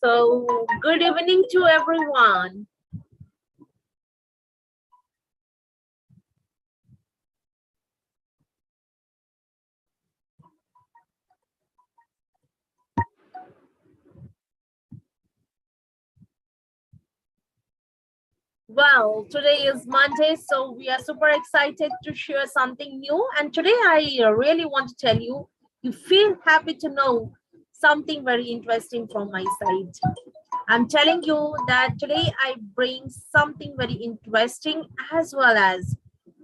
So, good evening to everyone. Well, today is Monday, so we are super excited to share something new. And today I really want to tell you, you feel happy to know something very interesting from my side. I'm telling you that today I bring something very interesting as well as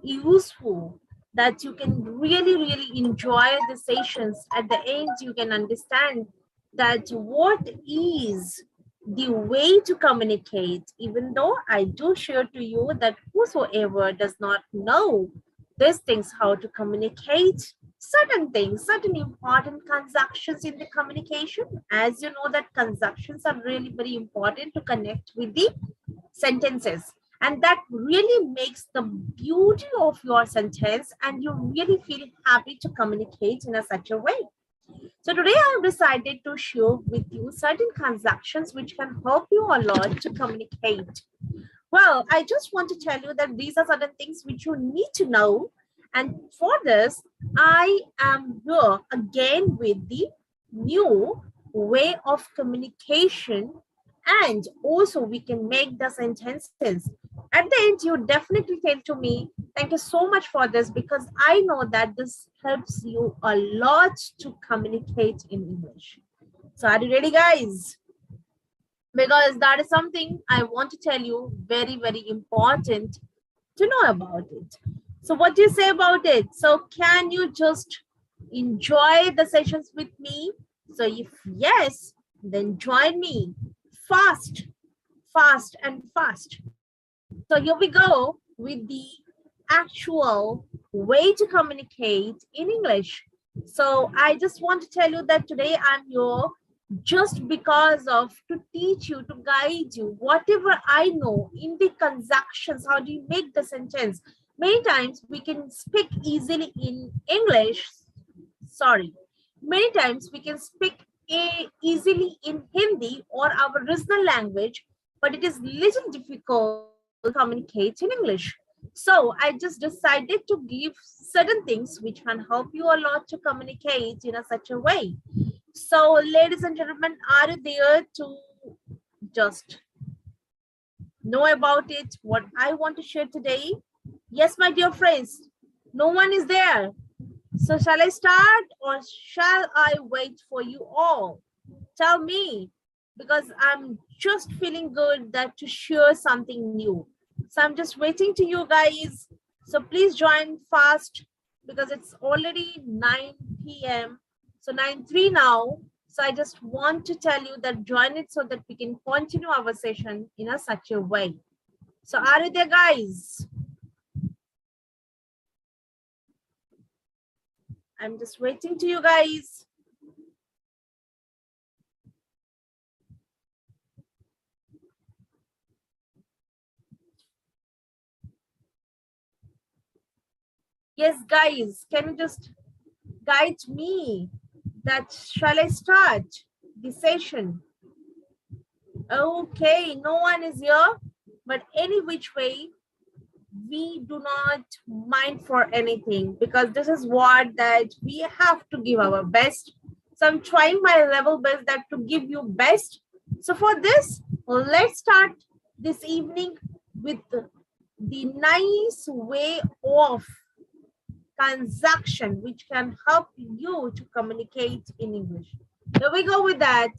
useful that you can really enjoy the sessions. At the end, you can understand that what is the way to communicate, even though I do share to you that whosoever does not know these things, how to communicate certain things, certain important conjunctions in the communication. As you know that conjunctions are really very important to connect with the sentences. And that really makes the beauty of your sentence and you really feel happy to communicate in a such a way. So today I've decided to share with you certain conjunctions which can help you a lot to communicate. Well, I just want to tell you that these are certain things which you need to know. And for this, I am here again with the new way of communication. And also we can make the sentences. At the end, you definitely tell to me, thank you so much for this because I know that this helps you a lot to communicate in English. So are you ready, guys? Because that is something I want to tell you very important to know about it. So what do you say about it? So can you just enjoy the sessions with me? So if yes, then join me fast, fast and fast. So here we go with the actual way to communicate in English. So I just want to tell you that today I'm here just because of to teach you, to guide you, whatever I know in the conjunctions, how do you make the sentence? Many times we can speak easily in English, sorry. Many times we can speak easily in Hindi or our original language, but it is little difficult to communicate in English. So I just decided to give certain things which can help you a lot to communicate in a such a way. So, ladies and gentlemen, are you there to just know about it? What I want to share today? Yes, my dear friends, no one is there. So, shall I start or shall I wait for you all? Tell me, because I'm just feeling good that to share something new. So, I'm just waiting to you guys. So, please join fast because it's already 9 p.m. So, 9:03 now. So I just want to tell you that join it so that we can continue our session in a such a way. So are you there, guys? I'm just waiting to you guys. Yes, guys, can you just guide me that shall I start the session? Okay, no one is here, but any which way, we do not mind for anything because this is what that we have to give our best. So I'm trying my level best that to give you best. So for this, let's start this evening with the nice way of conjunction which can help you to communicate in English. Here we go with that.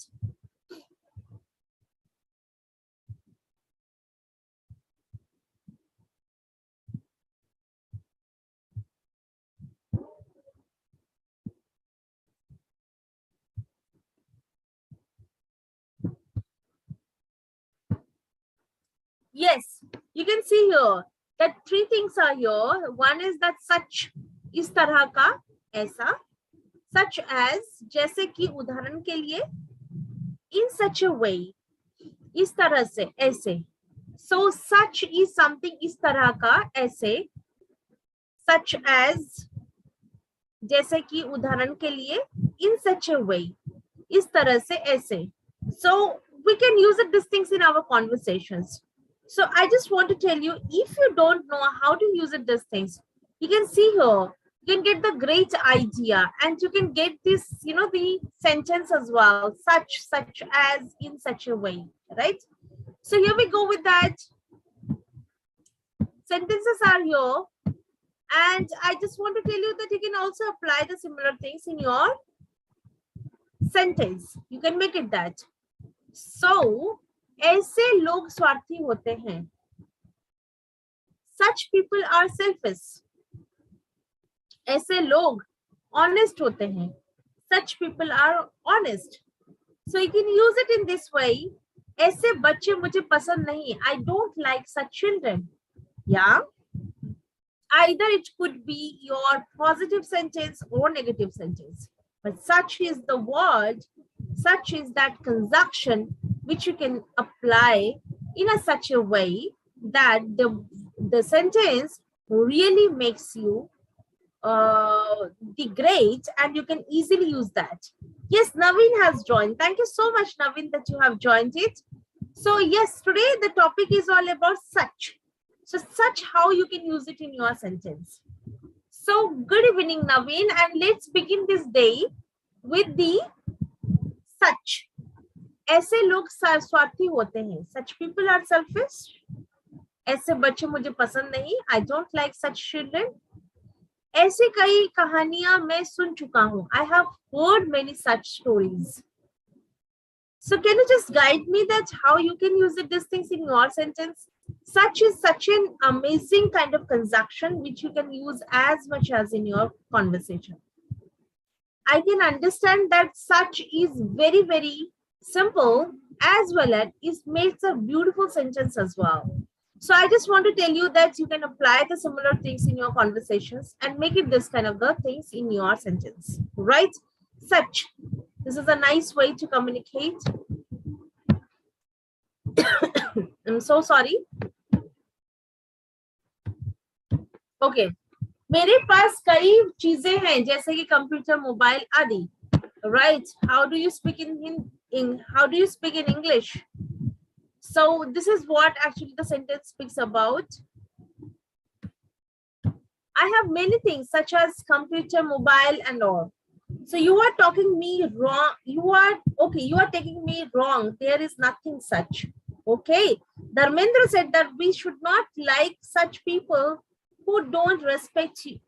Yes, you can see here that three things are here. One is that such, is tarah ka, aisa. such as, जैसे कि उदाहरण के लिए, in such a way, इस तरह से, ऐसे. So such is something इस तरह का, ऐसे. Such as, जैसे कि उदाहरण के लिए, in such a way, इस तरह से, ऐसे. So we can use it, these things in our conversations. So I just want to tell you, if you don't know how to use it, these things, you can see here, you can get the great idea, and you can get this, you know, the sentence as well, such as, in such a way, right? So here we go with that. Sentences are here, and I just want to tell you that you can also apply the similar things in your sentence. You can make it that. So, ऐसे लोग स्वार्थी होते हैं. Such people are selfish. ऐसे लोग honest होते हैं. Such people are honest. So you can use it in this way. ऐसे बच्चे मुझे पसंद नहीं. I don't like such children. Yeah. Either it could be your positive sentence or negative sentence. But such is the word, such is that conjunction which you can apply in a such a way that the sentence really makes you the great, and you can easily use that. Yes, Naveen has joined. Thank you so much, Naveen, that you have joined it. So yes, today the topic is all about such. So such, how you can use it in your sentence. So good evening, Naveen, and let's begin this day with the such. ऐसे लोग स्वार्थी होते हैं. Such people are selfish. ऐसे बच्चे मुझे पसंद नहीं. I don't like such children. ऐसी कई कहानियां मैं सुन चुका हूं. I have heard many such stories. So can you just guide me that how you can use it, these things in your sentence? Such is such an amazing kind of conjunction which you can use as much as in your conversation. I can understand that such is very, very simple, as well as it makes a beautiful sentence as well. So I just want to tell you that you can apply the similar things in your conversations and make it this kind of the things in your sentence, right? Such. This is a nice way to communicate. I'm so sorry. Okay. मेरे पास कई चीजें हैं जैसे कि computer, mobile आदि. Right? How do you speak how do you speak in English? So this is what actually the sentence speaks about. I have many things such as computer, mobile, and all. So you are talking me wrong. You are taking me wrong. There is nothing such. Okay. Dharmendra said that we should not like such people who don't respect you.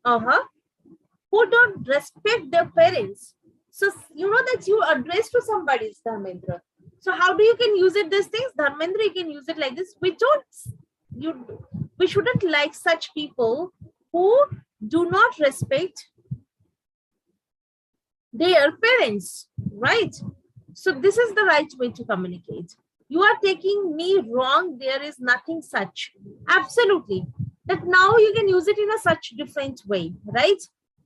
Who don't respect their parents. So you know that you address to somebody, Dharmendra. So how do you can use it these things? Dharmendra, you can use it like this. We shouldn't like such people who do not respect their parents, right? So this is the right way to communicate. You are taking me wrong. There is nothing such. Absolutely. That now you can use it in a such different way, right?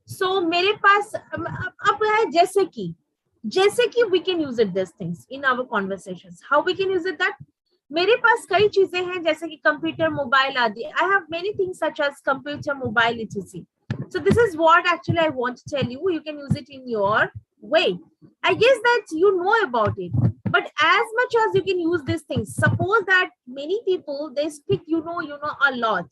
So मेरे पास अब है जैसे कि we can use it these things in our conversations. How we can use it that? मेरे पास कई चीजें हैं जैसे कि कंप्यूटर, मोबाइल आदि. I have many things such as computer, mobile, etc. So this is what actually I want to tell you. You can use it in your way. I guess that you know about it. But as much as you can use these things, suppose that many people, they speak, you know a lot.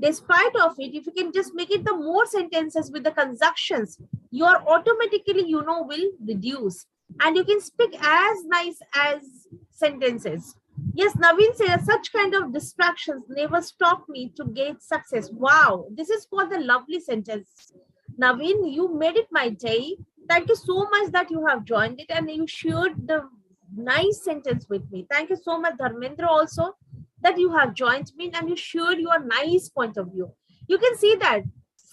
Despite of it, if you can just make it the more sentences with the conjunctions, your automatically, will reduce. And you can speak as nice as sentences. Yes, Naveen says such kind of distractions never stop me to get success. Wow, this is called the lovely sentence. Naveen, you made it my day. Thank you so much that you have joined it and you shared the nice sentence with me. Thank you so much, Dharmendra, also that you have joined me and you shared your nice point of view. You can see that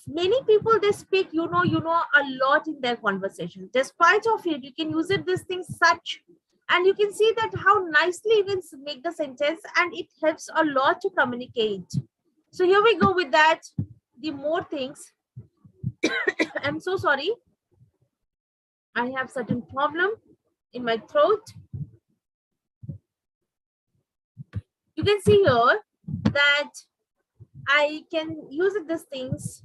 many people, they speak, a lot in their conversation. Despite of it, you can use it this thing such, and you can see that how nicely you can make the sentence and it helps a lot to communicate. So here we go with that. The more things. I'm so sorry. I have certain problem in my throat. You can see here that I can use these things.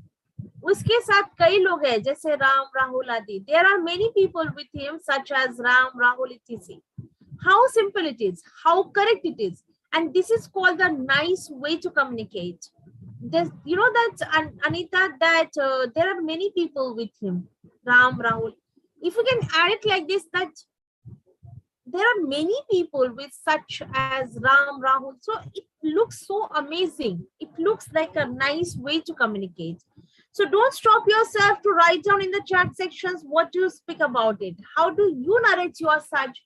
उसके साथ कई लोग हैं जैसे राम राहुल आदि. There are many people with him such as Ram, Rahul, etc. How simple it is, how correct it is, and this is called the nice way to communicate. This, you know that Anita, that there are many people with him, Ram, Rahul. If you can add it like this, that there are many people with such as Ram, Rahul. So it looks so amazing. It looks like a nice way to communicate. So don't stop yourself to write down in the chat sections what you speak about it. How do you narrate your such?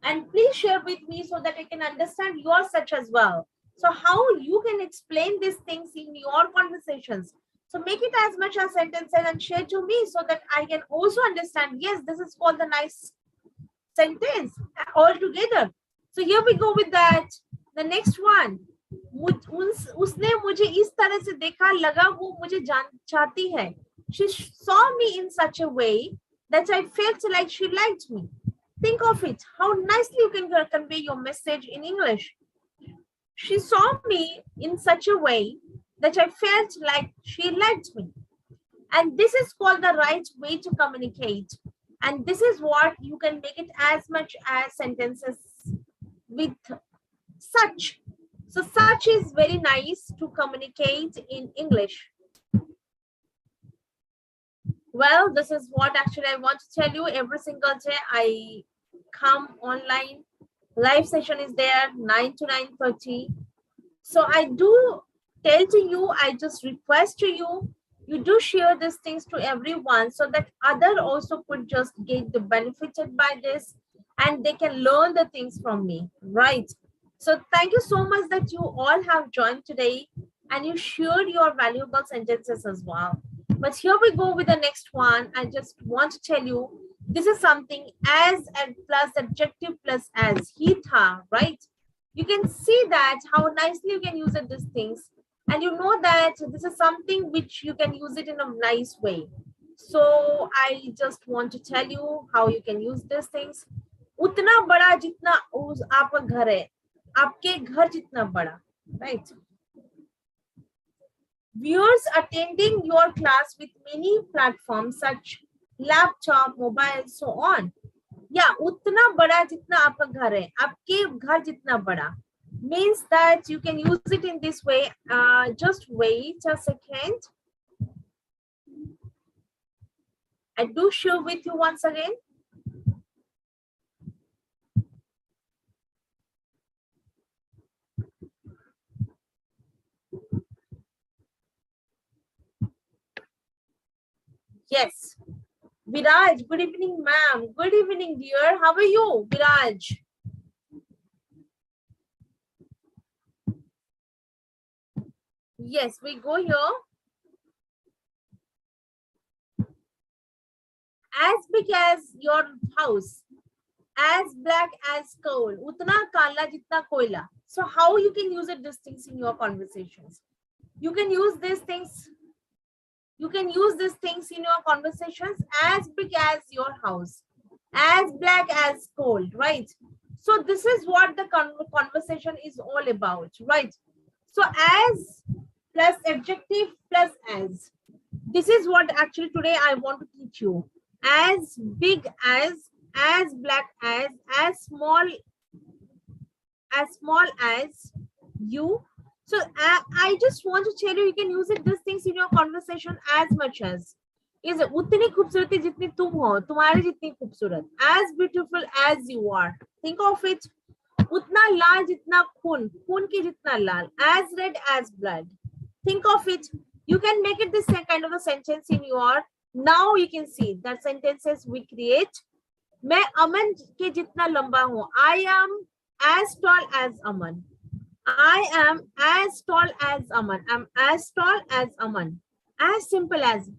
And please share with me so that I can understand your such as well. So how you can explain these things in your conversations. So make it as much as sentences and share to me so that I can also understand, yes, this is called the nice sentence all together. So here we go with that. The next one. उसने मुझे इस तरह से देखा, लगा वो मुझे चाहती है. She saw me in such a way that I felt like she liked me. Think of it, how nicely you can convey your message in English. She saw me in such a way that I felt like she liked me. And this is called the right way to communicate. And this is what you can make it as much as sentences with such. So such is very nice to communicate in English. Well, this is what actually I want to tell you. Every single day I come online. Live session is there 9 to 9:30. So I do tell to you, I just request to you, you do share these things to everyone so that other also could just get the benefited by this and they can learn the things from me, right? So thank you so much that you all have joined today and you shared your valuable sentences as well. But here we go with the next one. I just want to tell you, this is something as and plus adjective plus as, he tha, right? You can see that how nicely you can use it, these things. And you know that this is something which you can use it in a nice way. So I just want to tell you how you can use these things. उतना बड़ा जितना आपका घर है, आपके घर जितना बड़ा, right? Viewers attending your class with many platforms such laptop, mobile, so on. Yeah, उतना बड़ा जितना आपका घर है, आपके घर जितना बड़ा means that you can use it in this way. Just wait a second. I do share with you once again. Yes. Viraj, good evening, ma'am. Good evening, dear. How are you, Viraj? Yes, we go here. As big as your house, as black as coal, utna kala jitna koila. So how you can use it, these things in your conversations? You can use these things. You can use these things in your conversations. As big as your house, as black as coal, right? So this is what the conversation is all about, right? So as plus adjective plus as. This is what actually today I want to teach you. As big as black as small as you. So I just want to tell you, you can use it, these things in your conversation as much as. Is उतनी खूबसूरती जितनी तुम हो, तुम्हारी जितनी खूबसूरत. As beautiful as you are. Think of it. उतना लाल जितना खून, खून की जितना लाल. As red as blood. Think of it. You can make it this kind of a sentence in your. Now you can see that sentences we create. मैं अमन के जितना लंबा हूँ. I am as tall as Aman. I am as tall as Aman. I'm as tall as Aman. As simple as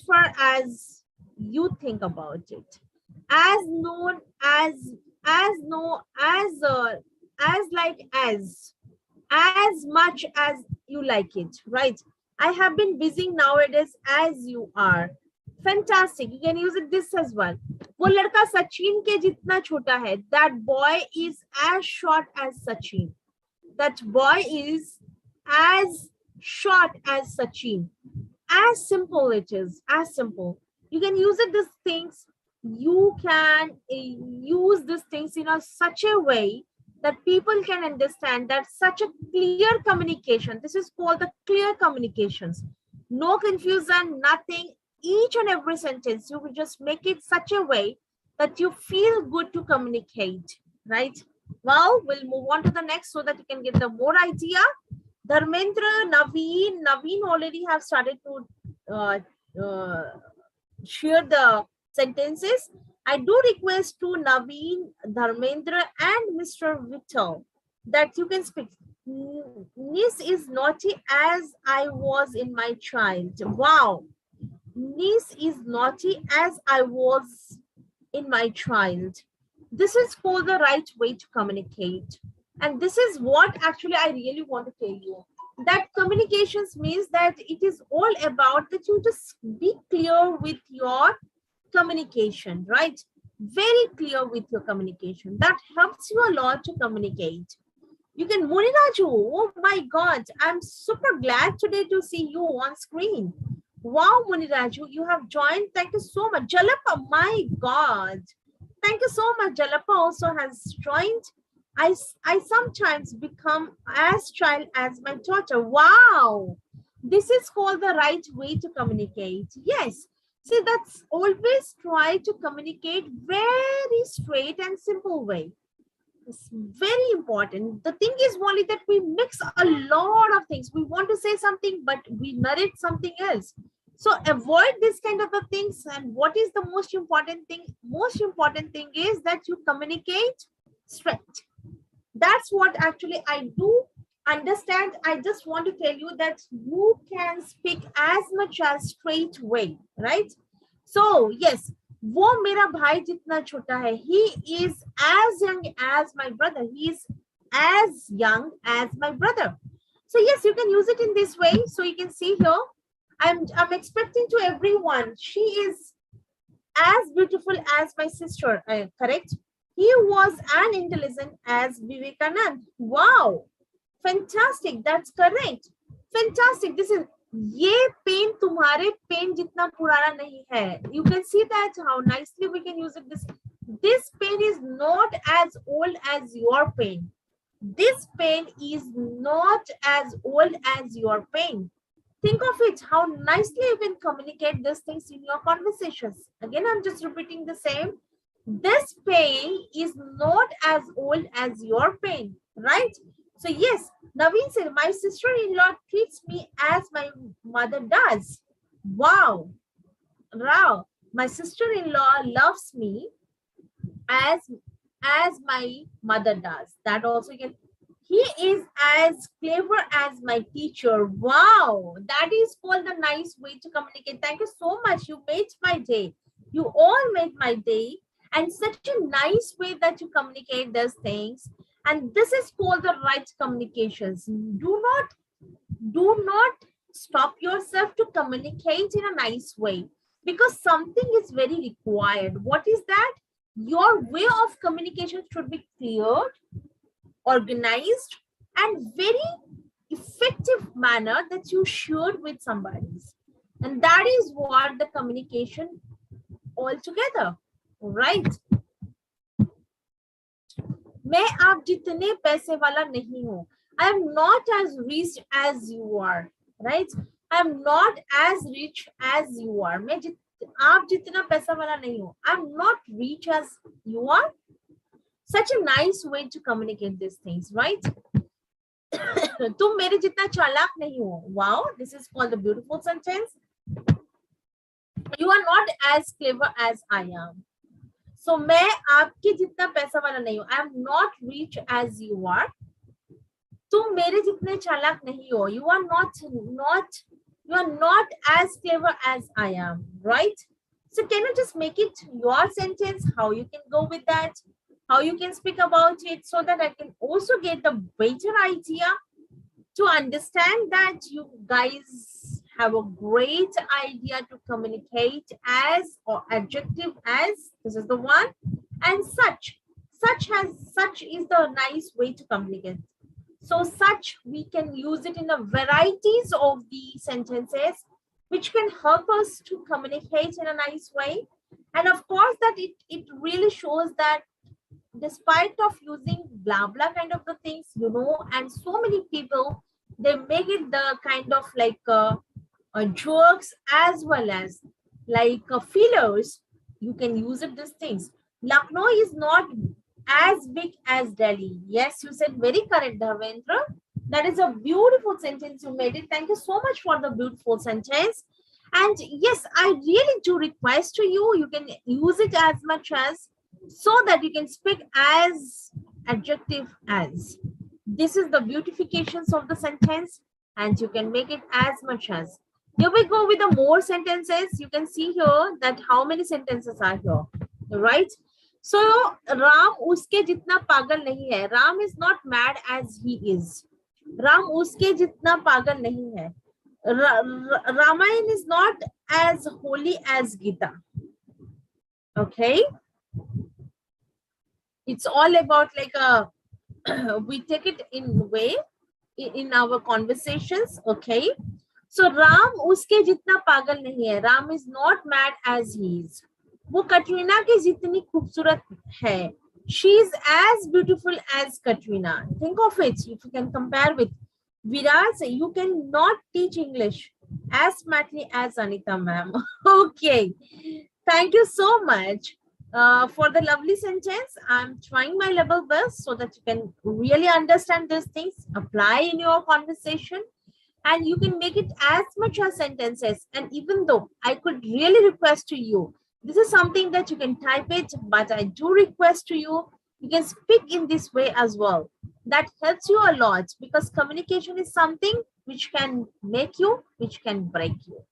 far as you think about it. As known as no as like as much as you like it, right? I have been busy nowadays as you are. Fantastic. You can use it this as well. वो लड़का सचिन के जितना छोटा है. That boy is as short as Sachin. That boy is as short as Sachin. As simple it is. As simple. You can use it these things. You can use these things in such a way that people can understand, that such a clear communication. This is called the clear communications. No confusion, nothing. Each and every sentence, you will just make it such a way that you feel good to communicate, right? Well, we'll move on to the next so that you can get the more idea. Dharmendra, Naveen already have started to share the sentences. I do request to Naveen, Dharmendra, and Mr. Vittal that you can speak. Niece is naughty as I was in my child. Wow. Niece is naughty as I was in my child. This is called the right way to communicate. And this is what actually I really want to tell you. That communications means that it is all about that you just be clear with your communication, right? Very clear with your communication. That helps you a lot to communicate. You can, Muniraju, oh my God, I'm super glad today to see you on screen. Wow, Muniraju, you have joined. Thank you so much. Jalapa, my God. Thank you so much. Jalapa also has joined. I sometimes become as child as my daughter. Wow. This is called the right way to communicate. Yes. See, that's always try to communicate very straight and simple way. It's very important. The thing is only that we mix a lot of things. We want to say something, but we narrate something else. So avoid this kind of a things. And what is the most important thing? Most important thing is that you communicate straight. That's what actually I do understand. I just want to tell you that you can speak as much as straight way, right? So yes, वो मेरा भाई जितना छोटा है. He is as young as my brother. He is as young as my brother. So yes, you can use it in this way. So you can see here, I'm expecting to everyone. She is as beautiful as my sister. Correct? He was as intelligent as Vivekanand. Wow, fantastic. That's correct. Fantastic. This is, ये pen तुम्हारे pen जितना पुराना नहीं है. You can see that how nicely we can use it. This pain is not as old as your pain. This pain is not as old as your pain. Think of it, how nicely you can communicate these things in your conversations. Again, I'm just repeating the same. This pain is not as old as your pain, right? So yes, Naveen said, my sister-in-law treats me as my mother does. Wow. Wow. My sister-in-law loves me as my mother does. That also can. He is as clever as my teacher. Wow. That is called a nice way to communicate. Thank you so much. You made my day. You all made my day. And such a nice way that you communicate those things. And this is called the right communications. Do not stop yourself to communicate in a nice way, because something is very required. What is that? Your way of communication should be clear, organized, and very effective manner that you shared with somebody. And that is what the communication altogether, right? मैं आप जितने पैसे वाला नहीं हूँ. I am not as rich as you are, right? I am not as rich as you are. मैं आप जितना पैसा वाला नहीं हूँ. I am not rich as you are. Such a nice way to communicate these things, right? तुम मेरे जितना चालाक नहीं हो. Wow, this is called a beautiful sentence. You are not as clever as I am. So मैं आपके जितना पैसा वाला नहीं हूँ. I am not rich as you are. तुम मेरे जितने चालाक नहीं हो. You are not as clever as I am, right? So can you just make it your sentence? How you can go with that? How you can speak about it, so that I can also get the better idea to understand that you guys have a great idea to communicate as or adjective as, this is the one, and such is the nice way to communicate. So such, we can use it in a varieties of the sentences which can help us to communicate in a nice way. And of course that it really shows that despite of using blah blah kind of the things, and so many people, they make it the kind of like jokes as well as like fillers. You can use it these things. Lucknow is not as big as Delhi. Yes, you said very correct, Dharmendra. That is a beautiful sentence you made it. Thank you so much for the beautiful sentence. And yes, I really do request to you, you can use it as much as, so that you can speak as adjective as. This is the beautifications of the sentence, and you can make it as much as. Here we go with the more sentences. You can see here that how many sentences are here, right? So Ram uske jitna pagal nahi hai. Ram is not mad as he is. Ram uske jitna pagal nahi hai. Ramayana is not as holy as Gita. Okay, it's all about like we take it in way in our conversations. Okay, so Ram uske jitna pagal nahi hai. Ram is not mad as he is. वो कटरीना की जितनी खूबसूरत है. She is as beautiful as Katrina. Think of it. If you can compare with Viraz, you cannot teach English as smartly as Anita ma'am. Okay, thank you so much for the lovely sentence. I'm trying my level best so that you can really understand these things, apply in your conversation, and you can make it as much as sentences. And even though I could really request to you, this is something that you can type it, but I do request to you, you can speak in this way as well. That helps you a lot, because communication is something which can make you, which can break you.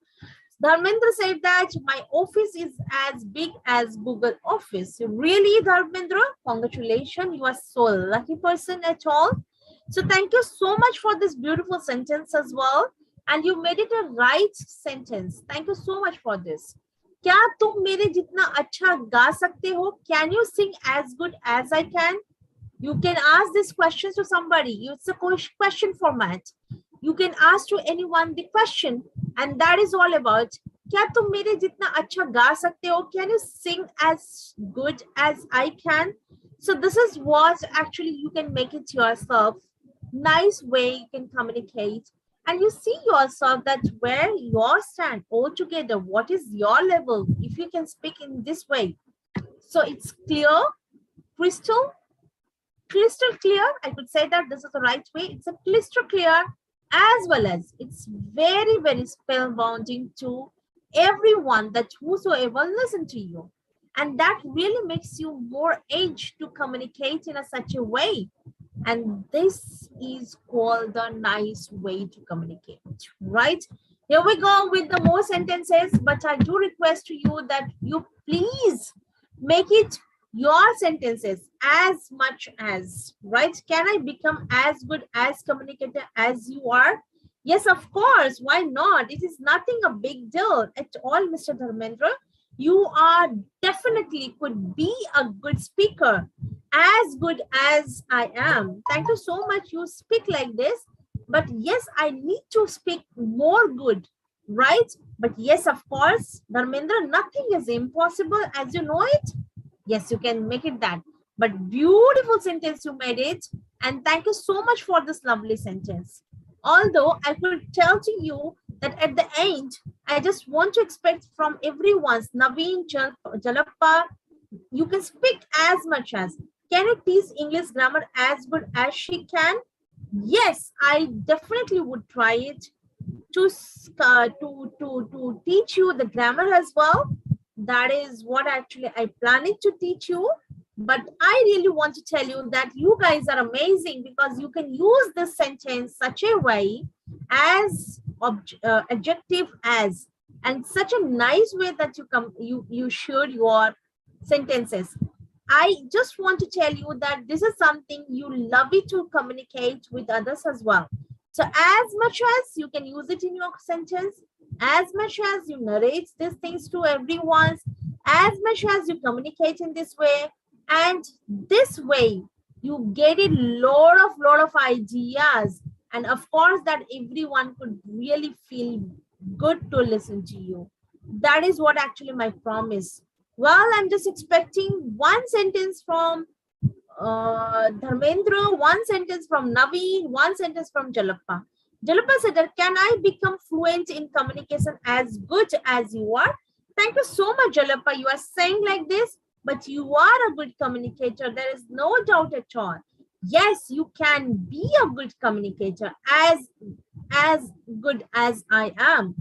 Dharmendra said that my office is as big as Google Office. Really, Dharmendra? Congratulations. You are so lucky person at all. So thank you so much for this beautiful sentence as well. And you made it a right sentence. Thank you so much for this. क्या तुम मेरे जितना अच्छा गा सकते हो? Can you sing as good as I can? You can ask this question to somebody. It's a question format. You can ask to anyone the question, and that is all about. क्या तुम मेरे जितना अच्छा गा सकते हो? Can you sing as good as I can? So this is what actually you can make it yourself. Nice way you can communicate. And you see yourself that where you stand altogether, what is your level, if you can speak in this way. So it's clear, crystal clear. I could say that this is the right way. It's a crystal clear, as well as it's very, very spellbinding to everyone, that whosoever listen to you. And that really makes you more edge to communicate in such a way. And this is called the nice way to communicate, right? Here we go with the more sentences, but I do request to you that you please make it your sentences as much as, right? Can I become as good as communicator as you are? Yes, of course. Why not? It is nothing a big deal at all, Mr. Dharmendra. You are definitely could be a good speaker, as good as I am. Thank you so much. You speak like this, but yes, I need to speak more good, right? But yes, of course, Dharmendra, nothing is impossible, as you know it. Yes, you can make it that. But beautiful sentence you made it, and thank you so much for this lovely sentence. Although I could tell to you that at the end, I just want to expect from everyone, Naveen, Jalappa, you can speak as much as. Can you teach English grammar as good as she can? Yes, I definitely would try it to teach you the grammar as well. That is what actually I planning to teach you. But I really want to tell you that you guys are amazing, because you can use this sentence such a way as adjective as, and such a nice way that you shared your sentences. I just want to tell you that this is something you love it to communicate with others as well. So as much as you can use it in your sentence, As much as you narrate these things to everyone, as much as you communicate in this way, and this way you get a lot of ideas, and of course that everyone could really feel good to listen to you. That is what actually my promise. Well, I'm just expecting one sentence from Dharmendra, one sentence from Naveen, one sentence from Jalappa. Jalappa said that, can I become fluent in communication as good as you are? Thank you so much, Jalappa. You are saying like this, but you are a good communicator. There is no doubt at all. Yes, you can be a good communicator, as good as I am.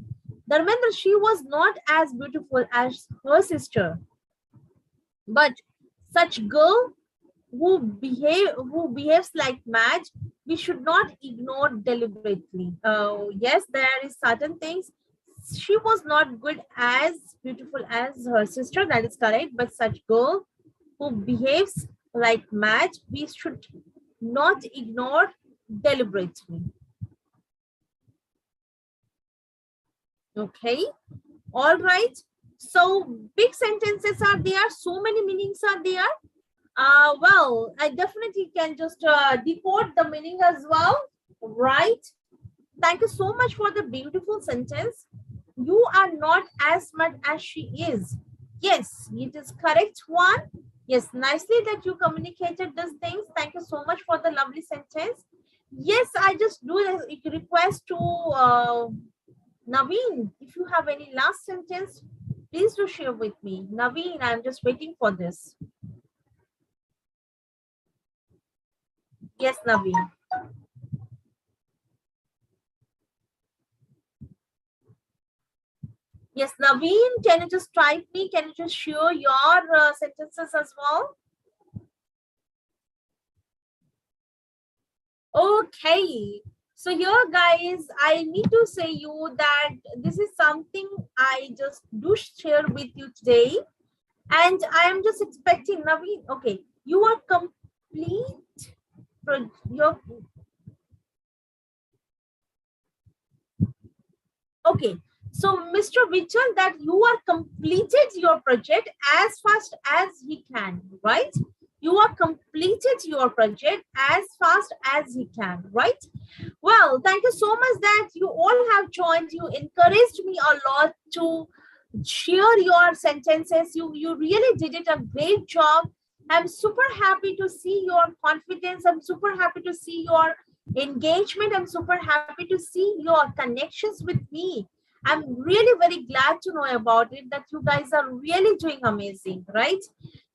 Dharmendra, she was not as beautiful as her sister, but such girl who behaves like mad, we should not ignore deliberately. Yes, there is certain things. She was not good as beautiful as her sister, that is correct, but such girl who behaves like mad, we should not ignore deliberately. Okay, all right. So big sentences are there, so many meanings are there. Well, I definitely can just decode the meaning as well, right? Thank you so much for the beautiful sentence. You are not as smart as she is. Yes, it is correct one. Yes, nicely that you communicated these things. Thank you so much for the lovely sentence. Yes, I just do a request to Naveen. If you have any last sentence, please do share with me. Naveen, I'm just waiting for this. Yes, Naveen. Yes, Naveen, can you just type me? Can you just share your sentences as well? Okay. So here, guys, I need to say you that this is something I just do share with you today. And I am just expecting Naveen. Okay, you are complete. Your Okay, so Mr. Vichal, that you are completed your project as fast as he can, right? You are completed your project as fast as he can, right? Well, thank you so much that you all have joined. You encouraged me a lot to share your sentences. You really did it a great job. I'm super happy to see your confidence. I'm super happy to see your engagement. I'm super happy to see your connections with me. I'm really very glad to know about it, that you guys are really doing amazing, right?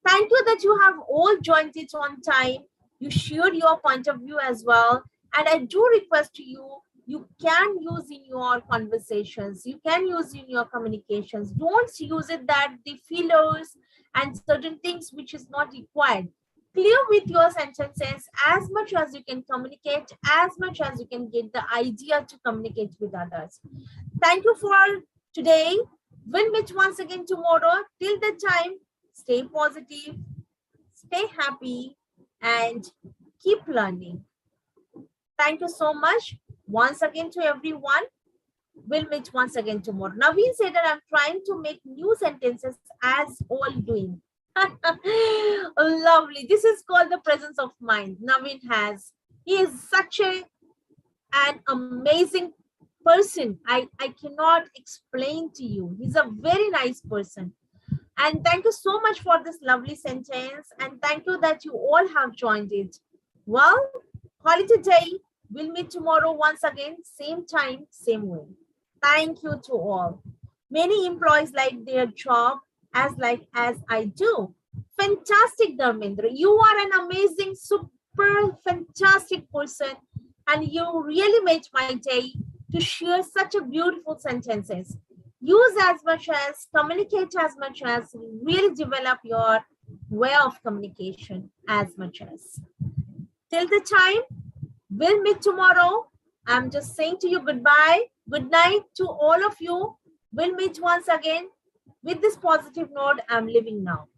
Thank you that you have all joined it on time. You shared your point of view as well. And I do request to you, you can use in your conversations, you can use in your communications. Don't use it that the fillers and certain things which is not required. Clear with your sentences as much as you can communicate, as much as you can get the idea to communicate with others. Thank you for today. We'll meet once again tomorrow. Till the time, stay positive, stay happy, and keep learning. Thank you so much once again to everyone. We'll meet once again tomorrow. Naveen said that I'm trying to make new sentences as all doing. Lovely. This is called the presence of mind. Naveen has. He is such an amazing person. I cannot explain to you. He's a very nice person. And thank you so much for this lovely sentence. And thank you that you all have joined it. Well, call it a day. We'll meet tomorrow once again, same time, same way. Thank you to all. Many employees like their job as I do. Fantastic, Dharmendra. You are an amazing, super fantastic person. And you really made my day to share such a beautiful sentences. Use as much as, communicate as much as, really develop your way of communication as much as. Till the time, we'll meet tomorrow. I'm just saying to you goodbye. Good night to all of you. We'll meet once again. With this positive note, I'm leaving now.